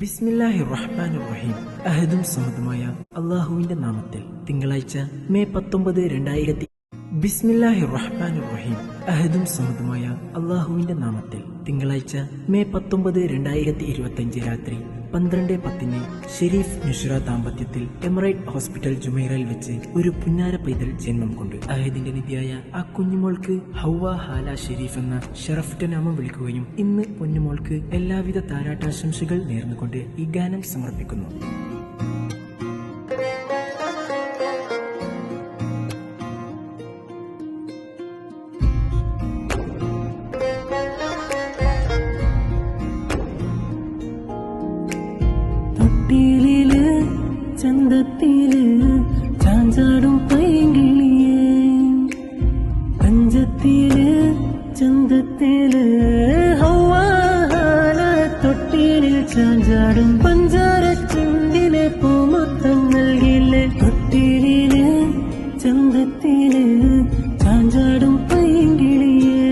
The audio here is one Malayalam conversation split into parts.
ബിസ്മില്ലാഹിർ റഹ്മാനിർ റഹീം. അഹദും സമദുമായ അള്ളാഹുവിന്റെ നാമത്തിൽ തിങ്കളാഴ്ച മെയ് 19, 2000. ബിസ്മില്ലാഹിർ റഹ്മാനിർ റഹീം. അഹദും സമദുമായ അള്ളാഹുവിന്റെ നാമത്തിൽ തിങ്കളാഴ്ച മെയ് 19, 2025 രാത്രി 12:10 ഷെരീഫ് നുഷ്ര ദാമ്പത്യത്തിൽ എമിറേറ്റ് ഹോസ്പിറ്റൽ ജുമൈറയിൽ വെച്ച് ഒരു പുന്നാര പൈതൽ ജന്മം കൊണ്ട് അഹദിന്റെ നിധിയായ ആ കുഞ്ഞുമോൾക്ക് ഹൗവ ഹാല ഷെരീഫ് എന്ന ഷറഫുറ്റ നാമം വിളിക്കുകയും ഇന്ന് പൊന്നുമോൾക്ക് എല്ലാവിധ താരാട്ടാശംസകൾ നേർന്നുകൊണ്ട് ഈ ഗാനം സമർപ്പിക്കുന്നു. തൊട്ടിലില് ചന്തത്തില് ചാഞ്ചാടും പൈങ്കിളിയേ, പഞ്ചത്തില് ചന്തത്തില് ഹൗവാല, തൊട്ടിലിൽ ചാഞ്ചാടും പഞ്ചാര ചുണ്ടിലെ പൂമൊത്തം നൽകില്ലേ. തൊട്ടിലില് ചന്തത്തില് ചാഞ്ചാടും പൈങ്കിളിയേ,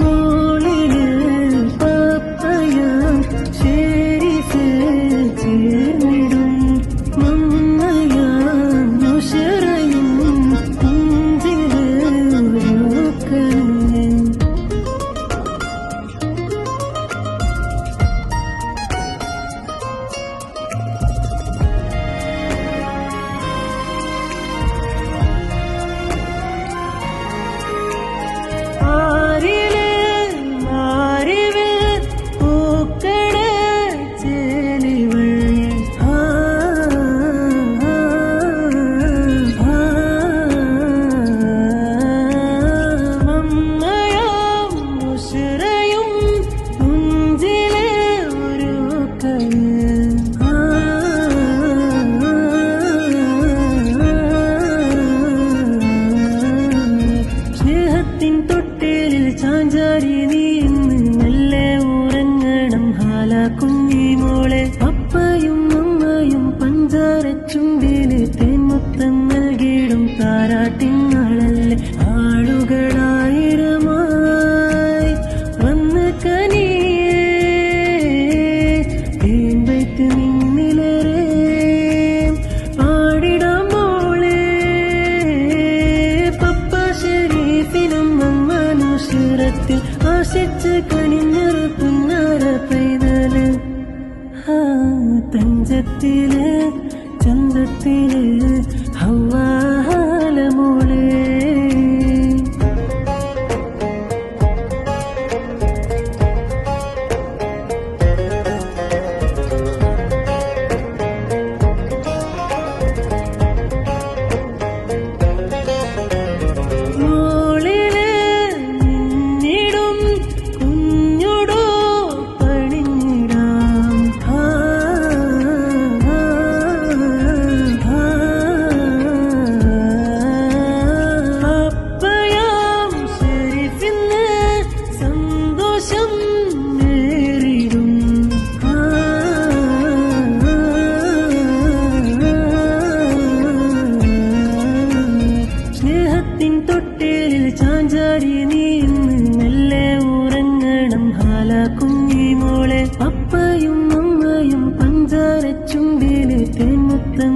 മോളില് പാപ്പയാം ഷെരീഫ് ചേർന്നിടും മമ്മയാം നുഷ്റയും പുഞ്ചില് ഒരുക്കണേ. ആരിലെ മാറിവേ പൂക്കട ചേലിവൾ, മമ്മയാം നുഷ്റയും പുഞ്ചിലെ ഒരുക്കണേ. സ്നേഹത്തിൻ തൊട്ടിലിൽ ചാഞ്ചാരി നീ ഇന്ന് മെല്ലെ ഉറങ്ങണം ഹാല കുഞ്ഞി മോളെ. അപ്പയും അമ്മയും പഞ്ചാര ചുണ്ടില് തേൻമുത്തം നൽകിയിടും താരാട്ടിങ്ങളല്ലേ. ആളുകളായിരമായി വന്ന് കനിയേ, തേൻ വയ്ത്ത് നിന്നിലേറെ പാടിടാം മോളെ. പപ്പ ഷെരീഫിനും അമ്മ നുഷ്റത്തിൽ ആശിച്ച് കണിഞ്ഞൊരു പുന്നാര പൈതല്. തഞ്ചത്തില് ചന്തത്തില് ഹൗവാല മോളെ. മോളില് നിന്നിടും കുഞ്ഞുടോ പണിഞ്ഞിടാം, അപ്പയാം ഷെരീഫിന് സന്തോഷം നേരിടും. സ്നേഹത്തിൻ തൊട്ടിലിൽ ചാഞ്ചാരി നീ ഇന്ന് മെല്ലെ ഉറങ്ങണം ഹാല കുഞ്ഞി മോളെ. അപ്പയും അമ്മയും പഞ്ചാര ചുണ്ടില് തേൻമുത്തം